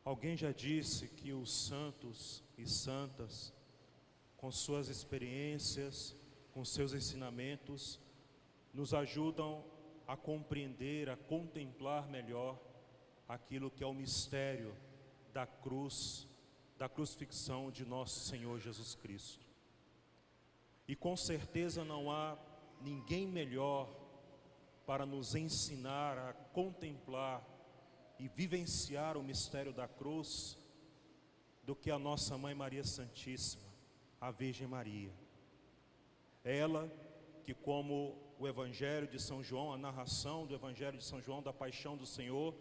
Alguém já disse que os santos e santas, com suas experiências, com seus ensinamentos, nos ajudam a compreender, a contemplar melhor aquilo que é o mistério da cruz, da crucifixão de nosso Senhor Jesus Cristo. E com certeza não há ninguém melhor para nos ensinar a contemplar e vivenciar o mistério da cruz do que a nossa Mãe Maria Santíssima, a Virgem Maria. Ela que, como o Evangelho de São João, a narração do Evangelho de São João da paixão do Senhor,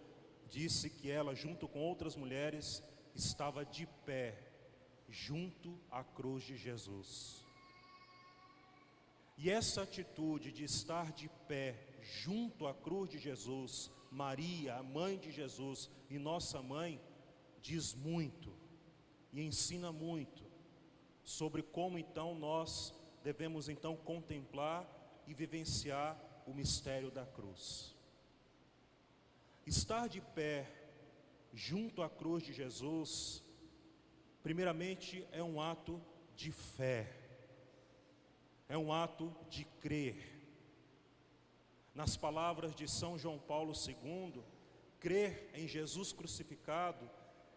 disse que ela, junto com outras mulheres, estava de pé junto à cruz de Jesus. E essa atitude de estar de pé junto à cruz de Jesus, Maria, a mãe de Jesus e nossa mãe, diz muito e ensina muito sobre como então nós devemos então contemplar e vivenciar o mistério da cruz. Estar de pé junto à cruz de Jesus, primeiramente é um ato de fé. É um ato de crer. Nas palavras de São João Paulo II, crer em Jesus crucificado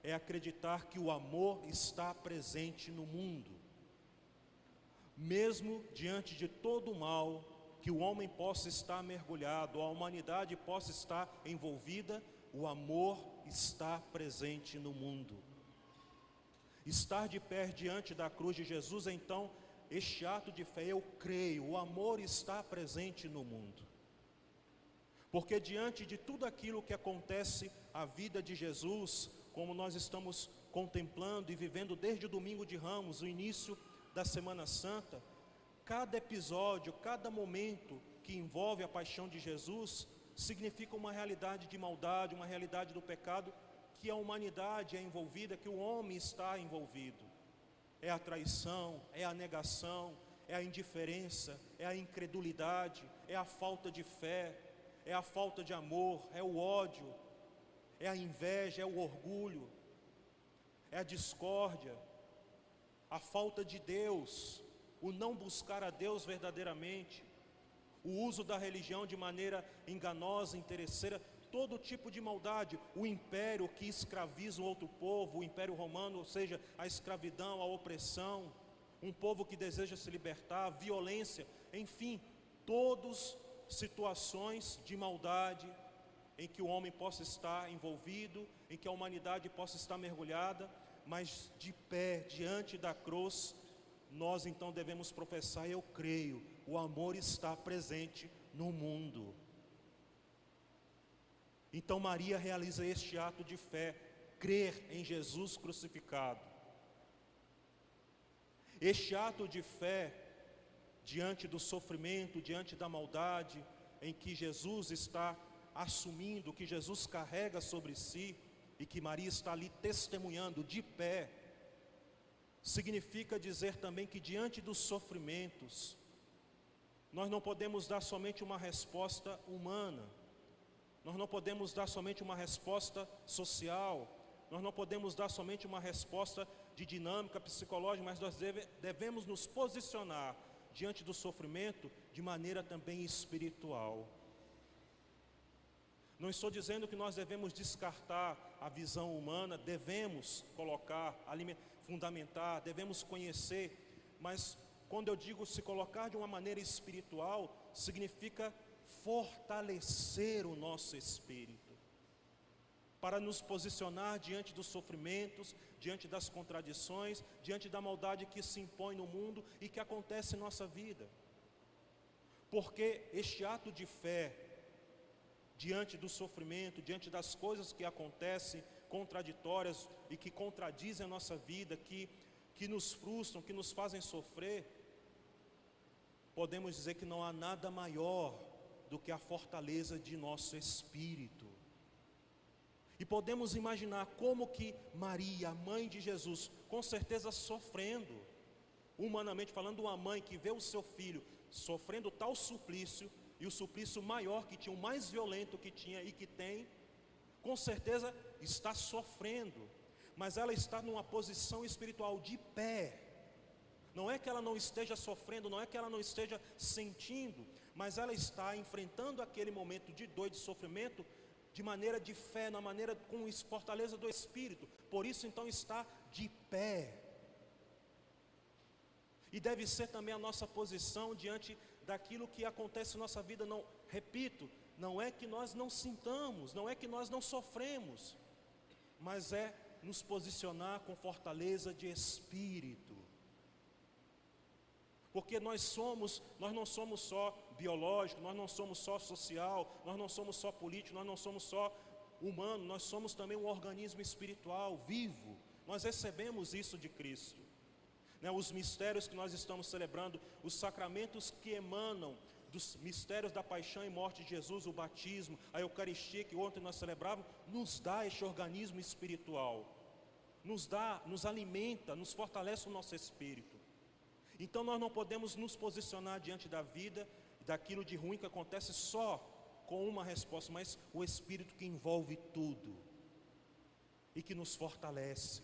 é acreditar que o amor está presente no mundo. Mesmo diante de todo o mal que o homem possa estar mergulhado, a humanidade possa estar envolvida, o amor está presente no mundo. Estar de pé diante da cruz de Jesus, então, este ato de fé, eu creio, o amor está presente no mundo. Porque diante de tudo aquilo que acontece à vida de Jesus, como nós estamos contemplando e vivendo desde o domingo de Ramos, o início da Semana Santa, cada episódio, cada momento que envolve a paixão de Jesus, significa uma realidade de maldade, uma realidade do pecado, que a humanidade é envolvida, que o homem está envolvido. É a traição, é a negação, é a indiferença, é a incredulidade, é a falta de fé, é a falta de amor, é o ódio, é a inveja, é o orgulho, é a discórdia, a falta de Deus, o não buscar a Deus verdadeiramente, o uso da religião de maneira enganosa, interesseira, todo tipo de maldade, o império que escraviza o outro povo, o império romano, ou seja, a escravidão, a opressão, um povo que deseja se libertar, a violência, enfim, todas situações de maldade em que o homem possa estar envolvido, em que a humanidade possa estar mergulhada, mas de pé diante da cruz, nós então devemos professar: eu creio, o amor está presente no mundo. Então Maria realiza este ato de fé, crer em Jesus crucificado. Este ato de fé, diante do sofrimento, diante da maldade, em que Jesus está assumindo, que Jesus carrega sobre si, e que Maria está ali testemunhando de pé, significa dizer também que diante dos sofrimentos, nós não podemos dar somente uma resposta humana, nós não podemos dar somente uma resposta social, nós não podemos dar somente uma resposta de dinâmica psicológica, mas nós devemos nos posicionar diante do sofrimento de maneira também espiritual. Não estou dizendo que nós devemos descartar a visão humana, devemos colocar, fundamentar, devemos conhecer, mas quando eu digo se colocar de uma maneira espiritual, significa fortalecer o nosso espírito, para nos posicionar diante dos sofrimentos, diante das contradições, diante da maldade que se impõe no mundo e que acontece em nossa vida. Porque este ato de fé, diante do sofrimento, diante das coisas que acontecem contraditórias e que contradizem a nossa vida, que nos frustram, que nos fazem sofrer, podemos dizer que não há nada maior do que a fortaleza de nosso espírito. E podemos imaginar como que Maria, a mãe de Jesus, com certeza sofrendo, humanamente falando, uma mãe que vê o seu filho sofrendo tal suplício, e o suplício maior que tinha, o mais violento que tinha e que tem, com certeza está sofrendo, mas ela está numa posição espiritual de pé. Não é que ela não esteja sofrendo, não é que ela não esteja sentindo, mas ela está enfrentando aquele momento de dor e de sofrimento de maneira de fé, na maneira com fortaleza do Espírito. Por isso então está de pé. E deve ser também a nossa posição diante daquilo que acontece em nossa vida. Não, repito, não é que nós não sintamos, não é que nós não sofremos, mas é nos posicionar com fortaleza de espírito. Porque nós não somos só biológico, nós não somos só social, nós não somos só político, nós não somos só humano, nós somos também um organismo espiritual, vivo. Nós recebemos isso de Cristo. Os mistérios que nós estamos celebrando, os sacramentos que emanam dos mistérios da paixão e morte de Jesus, o batismo, a Eucaristia que ontem nós celebrávamos, nos dá este organismo espiritual, nos alimenta, nos fortalece o nosso espírito. Então nós não podemos nos posicionar diante da vida, daquilo de ruim que acontece só com uma resposta, mas o Espírito que envolve tudo e que nos fortalece.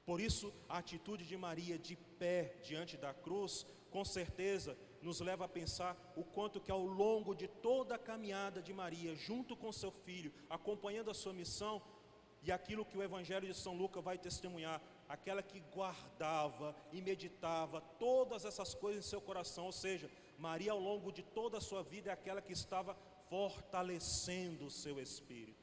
Por isso a atitude de Maria de pé diante da cruz, com certeza nos leva a pensar o quanto que ao longo de toda a caminhada de Maria, junto com seu filho, acompanhando a sua missão, e aquilo que o Evangelho de São Lucas vai testemunhar, aquela que guardava e meditava todas essas coisas em seu coração, ou seja, Maria ao longo de toda a sua vida é aquela que estava fortalecendo o seu espírito.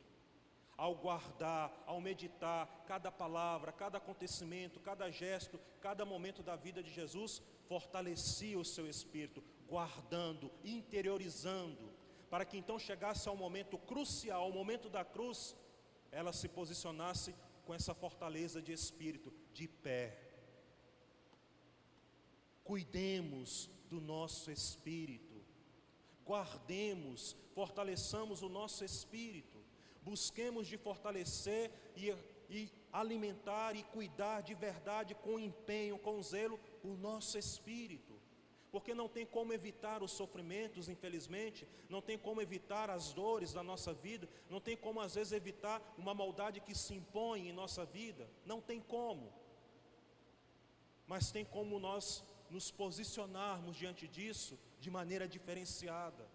Ao guardar, ao meditar cada palavra, cada acontecimento, cada gesto, cada momento da vida de Jesus, fortalecia o seu espírito, guardando, interiorizando, para que então chegasse ao momento crucial, ao momento da cruz, ela se posicionasse com essa fortaleza de espírito, de pé. Cuidemos do nosso espírito, guardemos, fortaleçamos o nosso espírito, busquemos de fortalecer e alimentar e cuidar de verdade, com empenho, com zelo, o nosso espírito. Porque não tem como evitar os sofrimentos, infelizmente, não tem como evitar as dores da nossa vida, não tem como às vezes evitar uma maldade que se impõe em nossa vida, não tem como. Mas tem como nós nos posicionarmos diante disso de maneira diferenciada.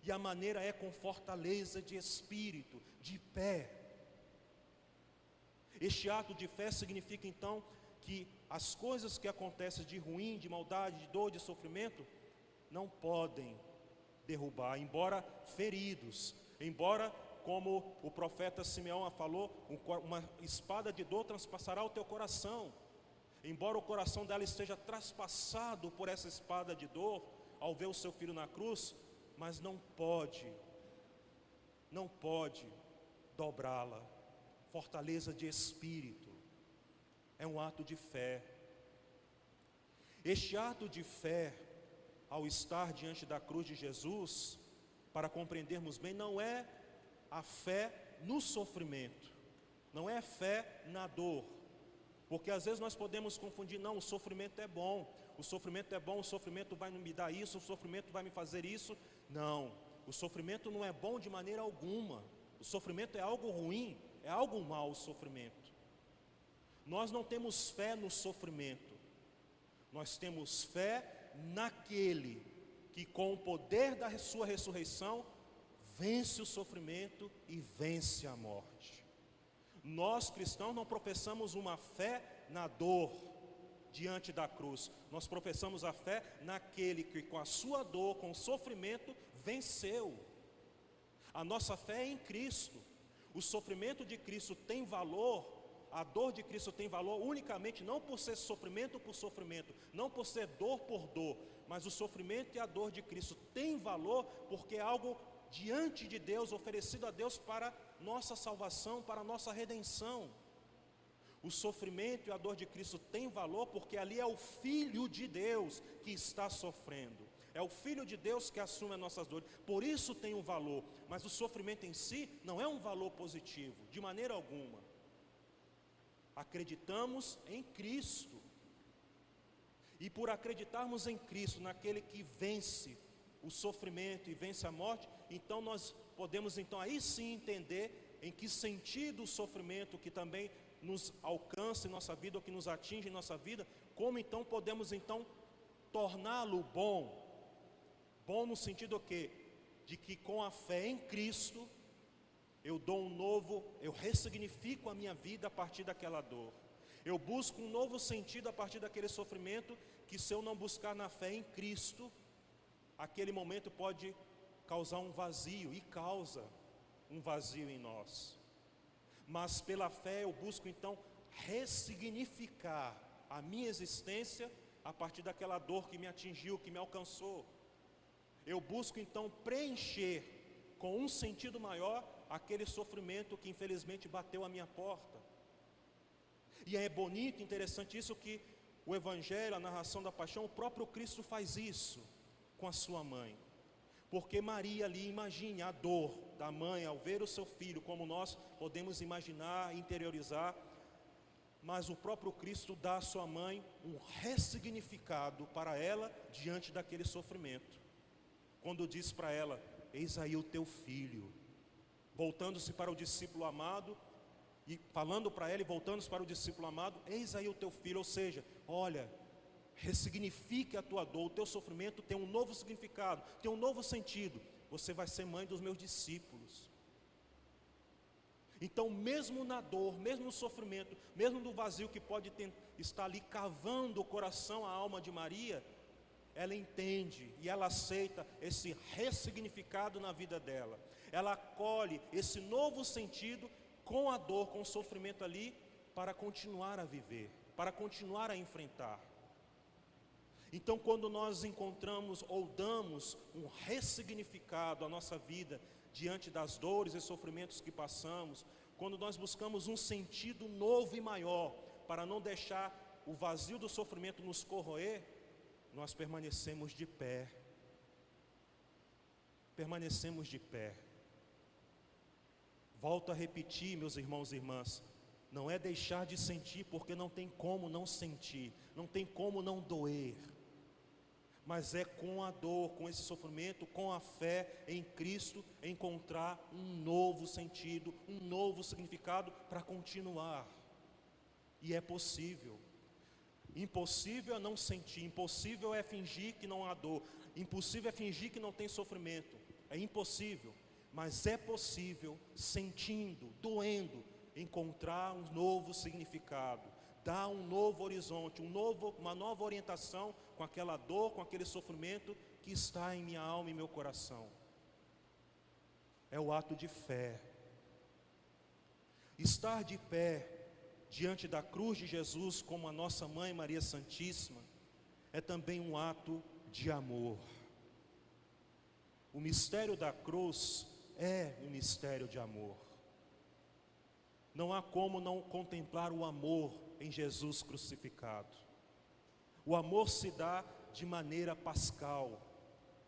E a maneira é com fortaleza de espírito, de pé. Este ato de fé significa então que as coisas que acontecem de ruim, de maldade, de dor, de sofrimento, não podem derrubar, embora feridos, embora, como o profeta Simeão falou, uma espada de dor transpassará o teu coração, embora o coração dela esteja traspassado por essa espada de dor, ao ver o seu filho na cruz, mas não pode dobrá-la. Fortaleza de espírito é um ato de fé. Este ato de fé, ao estar diante da cruz de Jesus, para compreendermos bem, não é a fé no sofrimento, não é fé na dor, porque às vezes nós podemos confundir, não, o sofrimento é bom, o sofrimento vai me dar isso, o sofrimento vai me fazer isso. Não, o sofrimento não é bom de maneira alguma, o sofrimento é algo ruim, é algo mau o sofrimento. Nós não temos fé no sofrimento, nós temos fé naquele que com o poder da sua ressurreição vence o sofrimento e vence a morte. Nós cristãos não professamos uma fé na dor diante da cruz, nós professamos a fé naquele que com a sua dor, com o sofrimento, venceu. A nossa fé é em Cristo. O sofrimento de Cristo tem valor, a dor de Cristo tem valor unicamente não por ser sofrimento por sofrimento, não por ser dor por dor, mas o sofrimento e a dor de Cristo tem valor porque é algo diante de Deus, oferecido a Deus para nossa salvação, para nossa redenção. O sofrimento e a dor de Cristo tem valor porque ali é o Filho de Deus que está sofrendo. É o Filho de Deus que assume as nossas dores, por isso tem um valor, mas o sofrimento em si não é um valor positivo, de maneira alguma. Acreditamos em Cristo, e por acreditarmos em Cristo, naquele que vence o sofrimento e vence a morte, então nós podemos então aí sim entender em que sentido o sofrimento que também nos alcança em nossa vida, ou que nos atinge em nossa vida, como então podemos então torná-lo bom. Bom no sentido o quê? De que com a fé em Cristo, eu ressignifico a minha vida a partir daquela dor. Eu busco um novo sentido a partir daquele sofrimento, que se eu não buscar na fé em Cristo, aquele momento pode causar um vazio, e causa um vazio em nós. Mas pela fé eu busco então ressignificar a minha existência a partir daquela dor que me atingiu, que me alcançou. Eu busco então preencher com um sentido maior aquele sofrimento que infelizmente bateu à minha porta. E é bonito, interessante isso, que o Evangelho, a narração da paixão, o próprio Cristo faz isso com a sua mãe. Porque Maria ali, imagine a dor da mãe ao ver o seu filho, como nós podemos imaginar, interiorizar. Mas o próprio Cristo dá à sua mãe um ressignificado para ela diante daquele sofrimento. Quando diz para ela: eis aí o teu filho. Voltando-se para o discípulo amado, e falando para ela e voltando-se para o discípulo amado: eis aí o teu filho. Ou seja, olha, ressignifique a tua dor, o teu sofrimento tem um novo significado, tem um novo sentido. Você vai ser mãe dos meus discípulos. Então, mesmo na dor, mesmo no sofrimento, mesmo no vazio que pode estar ali cavando o coração, a alma de Maria, ela entende e ela aceita esse ressignificado na vida dela. Ela acolhe esse novo sentido com a dor, com o sofrimento ali, para continuar a viver, para continuar a enfrentar. Então, quando nós encontramos ou damos um ressignificado à nossa vida diante das dores e sofrimentos que passamos, quando nós buscamos um sentido novo e maior, para não deixar o vazio do sofrimento nos corroer, nós permanecemos de pé. Permanecemos de pé. Volto a repetir, meus irmãos e irmãs, não é deixar de sentir, porque não tem como não sentir, não tem como não doer. Mas é com a dor, com esse sofrimento, com a fé em Cristo, encontrar um novo sentido, um novo significado para continuar. E é possível. Impossível é não sentir, impossível é fingir que não há dor, impossível é fingir que não tem sofrimento. É impossível, mas é possível, sentindo, doendo, encontrar um novo significado, dar um novo horizonte, uma nova orientação com aquela dor, com aquele sofrimento que está em minha alma e meu coração. É o ato de fé. Estar de pé diante da cruz de Jesus, como a nossa mãe Maria Santíssima, é também um ato de amor. O mistério da cruz é um mistério de amor. Não há como não contemplar o amor em Jesus crucificado. O amor se dá de maneira pascal.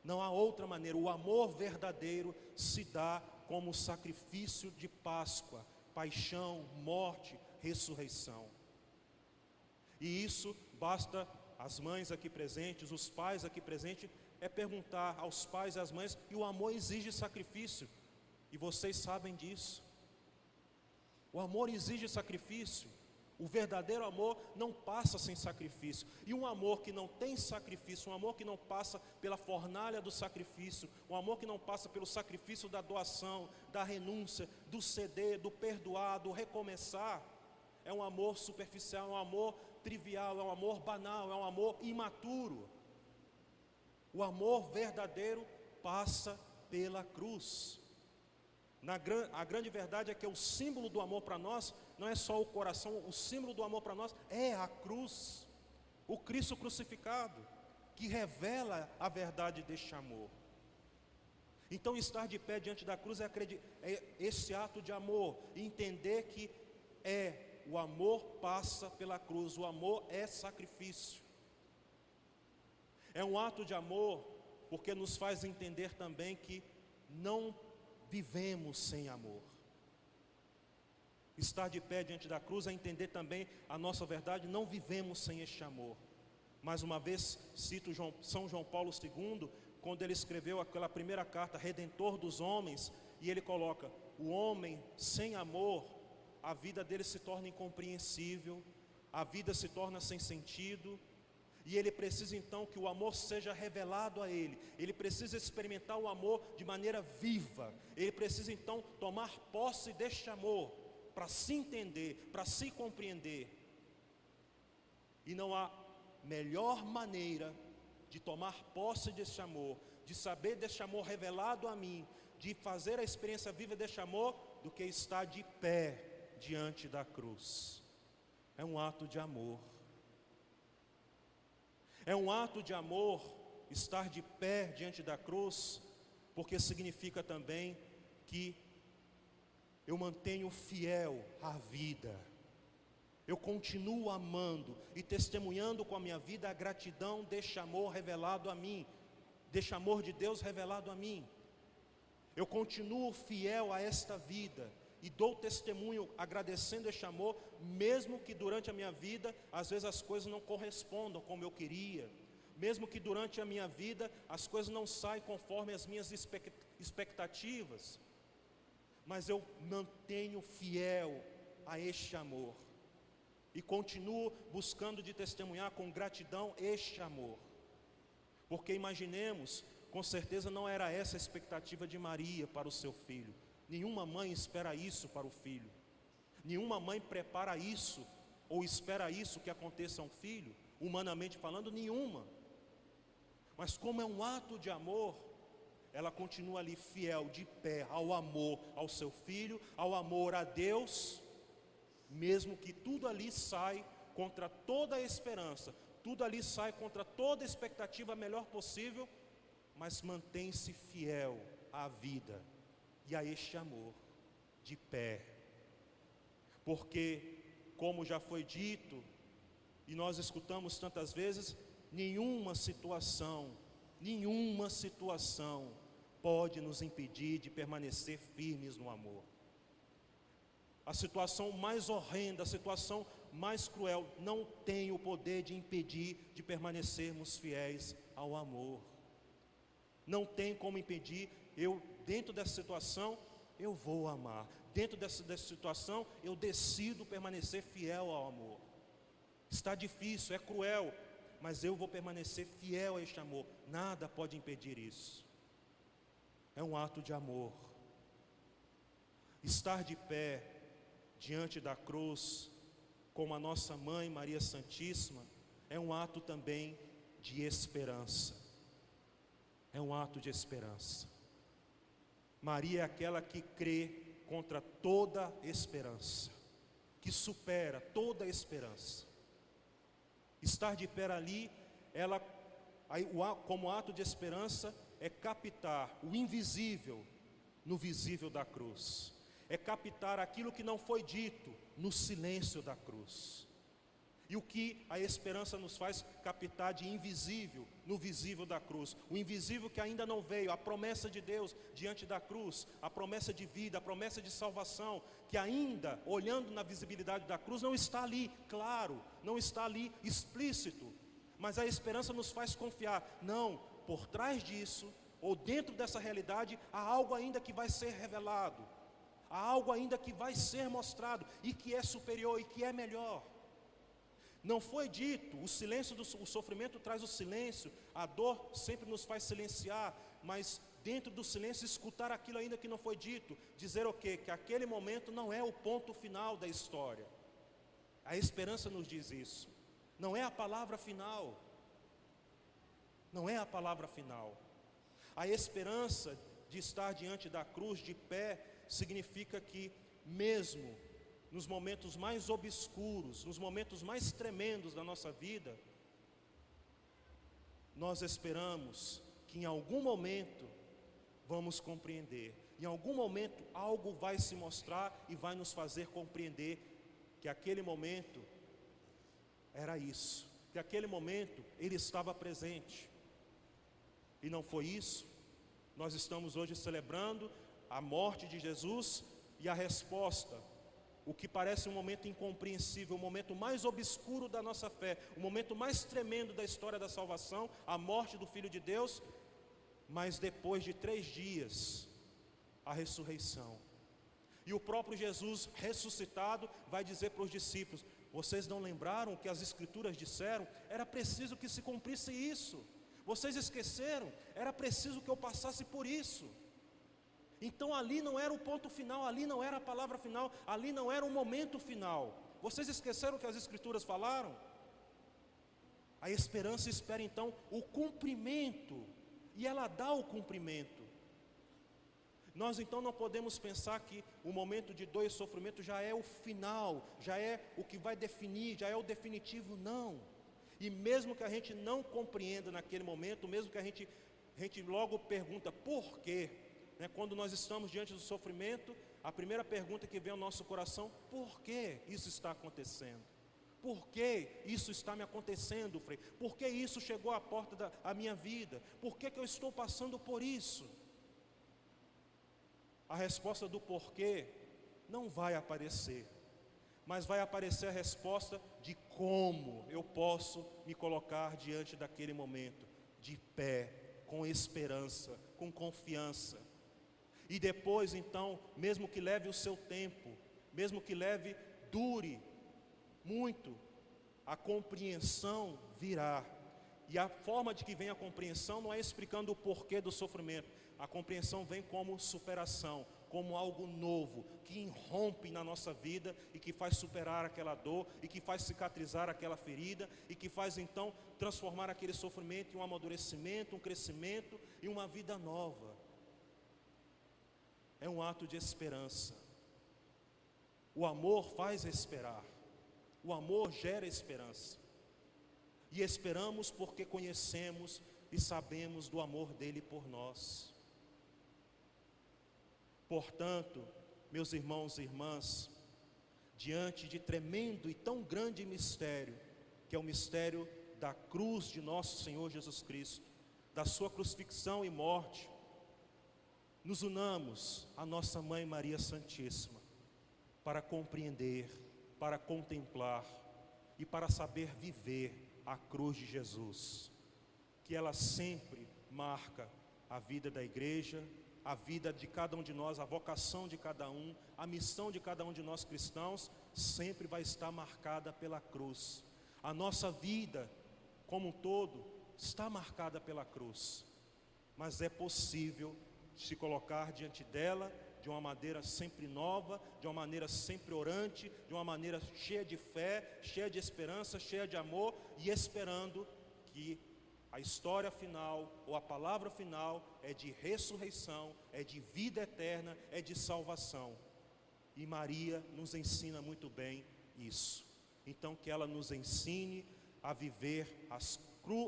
Não há outra maneira. O amor verdadeiro se dá como sacrifício de Páscoa, paixão, morte, ressurreição. E isso basta as mães aqui presentes, os pais aqui presentes, é perguntar aos pais e às mães, e o amor exige sacrifício, e vocês sabem disso. O amor exige sacrifício. O verdadeiro amor não passa sem sacrifício. E um amor que não tem sacrifício, um amor que não passa pela fornalha do sacrifício, um amor que não passa pelo sacrifício da doação, da renúncia, do ceder, do perdoar, do recomeçar, é um amor superficial, é um amor trivial, é um amor banal, é um amor imaturo. O amor verdadeiro passa pela cruz. A grande verdade é que o símbolo do amor para nós não é só o coração, o símbolo do amor para nós é a cruz, o Cristo crucificado, que revela a verdade deste amor. Então, estar de pé diante da cruz é esse ato de amor, e entender que o amor passa pela cruz, o amor é sacrifício. É um ato de amor porque nos faz entender também que não vivemos sem amor. Estar de pé diante da cruz é entender também a nossa verdade, não vivemos sem este amor. Mais uma vez cito São João Paulo II, quando ele escreveu aquela primeira carta, Redentor dos homens, e ele coloca: o homem sem amor, a vida dele se torna incompreensível, a vida se torna sem sentido, e ele precisa então que o amor seja revelado a ele. Ele precisa experimentar o amor de maneira viva. Ele precisa então tomar posse deste amor, para se entender, para se compreender. E não há melhor maneira de tomar posse deste amor, de saber deste amor revelado a mim, de fazer a experiência viva deste amor, do que estar de pé diante da cruz. É um ato de amor. É um ato de amor estar de pé diante da cruz, porque significa também que eu mantenho fiel à vida. Eu continuo amando e testemunhando com a minha vida a gratidão deste amor revelado a mim, deste amor de Deus revelado a mim. Eu continuo fiel a esta vida e dou testemunho agradecendo este amor, mesmo que durante a minha vida às vezes as coisas não correspondam como eu queria, mesmo que durante a minha vida as coisas não saem conforme as minhas expectativas, mas eu mantenho fiel a este amor e continuo buscando de testemunhar com gratidão este amor. Porque imaginemos, com certeza não era essa a expectativa de Maria para o seu filho. Nenhuma mãe espera isso para o filho. Nenhuma mãe prepara isso ou espera isso que aconteça a um filho, humanamente falando, nenhuma. Mas como é um ato de amor, ela continua ali fiel, de pé, ao amor ao seu filho, ao amor a Deus, mesmo que tudo ali sai contra toda a esperança, tudo ali sai contra toda a expectativa melhor possível, mas mantém-se fiel à vida e a este amor, de pé. Porque, como já foi dito, e nós escutamos tantas vezes, nenhuma situação pode nos impedir de permanecer firmes no amor. A situação mais horrenda, a situação mais cruel, não tem o poder de impedir de permanecermos fiéis ao amor. Não tem como impedir. Dentro dessa situação, eu vou amar. Dentro dessa situação, eu decido permanecer fiel ao amor. Está difícil, é cruel, mas eu vou permanecer fiel a este amor. Nada pode impedir isso. É um ato de amor. Estar de pé diante da cruz, como a nossa mãe Maria Santíssima, é um ato também de esperança. É um ato de esperança. Maria é aquela que crê contra toda esperança, que supera toda esperança. Estar de pé ali, como ato de esperança, é captar o invisível no visível da cruz. É captar aquilo que não foi dito no silêncio da cruz. E o que a esperança nos faz captar de invisível no visível da cruz. O invisível que ainda não veio, a promessa de Deus diante da cruz, a promessa de vida, a promessa de salvação, que ainda, olhando na visibilidade da cruz, não está ali claro, não está ali explícito. Mas a esperança nos faz confiar, não, por trás disso, ou dentro dessa realidade, há algo ainda que vai ser revelado. Há algo ainda que vai ser mostrado, e que é superior, e que é melhor. Não foi dito, o sofrimento traz o silêncio, a dor sempre nos faz silenciar, mas dentro do silêncio escutar aquilo ainda que não foi dito, dizer o quê? Que aquele momento não é o ponto final da história. A esperança nos diz isso, não é a palavra final, não é a palavra final. A esperança de estar diante da cruz de pé, significa que mesmo nos momentos mais obscuros, nos momentos mais tremendos da nossa vida, nós esperamos que em algum momento vamos compreender, em algum momento algo vai se mostrar e vai nos fazer compreender que aquele momento era isso, que aquele momento Ele estava presente. E não foi isso. Nós estamos hoje celebrando a morte de Jesus e a resposta, o que parece um momento incompreensível, o momento mais obscuro da nossa fé, o momento mais tremendo da história da salvação, a morte do Filho de Deus. Mas depois de 3 dias, a ressurreição. E o próprio Jesus ressuscitado vai dizer para os discípulos: vocês não lembraram o que as Escrituras disseram? Era preciso que se cumprisse isso. Vocês esqueceram? Era preciso que eu passasse por isso. Então ali não era o ponto final, ali não era a palavra final, ali não era o momento final. Vocês esqueceram o que as Escrituras falaram? A esperança espera então o cumprimento, e ela dá o cumprimento. Nós então não podemos pensar que o momento de dor e sofrimento já é o final, já é o que vai definir, já é o definitivo, não. E mesmo que a gente não compreenda naquele momento, mesmo que a gente logo pergunta por quê, né? Quando nós estamos diante do sofrimento, a primeira pergunta que vem ao nosso coração: por que isso está acontecendo? Por que isso está me acontecendo, Frei? Por que isso chegou à porta da minha vida? Por que eu estou passando por isso? A resposta do porquê não vai aparecer, mas vai aparecer a resposta de como eu posso me colocar diante daquele momento, de pé, com esperança, com confiança. E depois então, mesmo que leve o seu tempo, mesmo que dure muito, a compreensão virá. E a forma de que vem a compreensão não é explicando o porquê do sofrimento. A compreensão vem como superação, como algo novo, que irrompe na nossa vida e que faz superar aquela dor, e que faz cicatrizar aquela ferida, e que faz então transformar aquele sofrimento em um amadurecimento, um crescimento e uma vida nova. É um ato de esperança. O amor faz esperar. O amor gera esperança. E esperamos porque conhecemos e sabemos do amor dele por nós. Portanto, meus irmãos e irmãs, diante de tremendo e tão grande mistério, que é o mistério da cruz de nosso Senhor Jesus Cristo, da sua crucifixão e morte, nos unamos à nossa Mãe Maria Santíssima, para compreender, para contemplar e para saber viver a cruz de Jesus, que ela sempre marca a vida da igreja, a vida de cada um de nós, a vocação de cada um, a missão de cada um de nós cristãos, sempre vai estar marcada pela cruz. A nossa vida, como um todo, está marcada pela cruz, mas é possível se colocar diante dela de uma maneira sempre nova, de uma maneira sempre orante, de uma maneira cheia de fé, cheia de esperança, cheia de amor, e esperando que a história final, ou a palavra final, é de ressurreição, é de vida eterna, é de salvação. E Maria nos ensina muito bem isso. Então que ela nos ensine a viver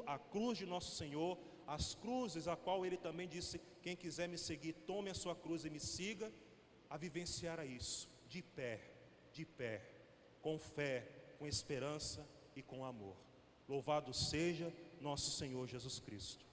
a cruz de nosso Senhor, as cruzes a qual Ele também disse: quem quiser me seguir, tome a sua cruz e me siga, a vivenciar a isso, de pé, com fé, com esperança e com amor. Louvado seja nosso Senhor Jesus Cristo.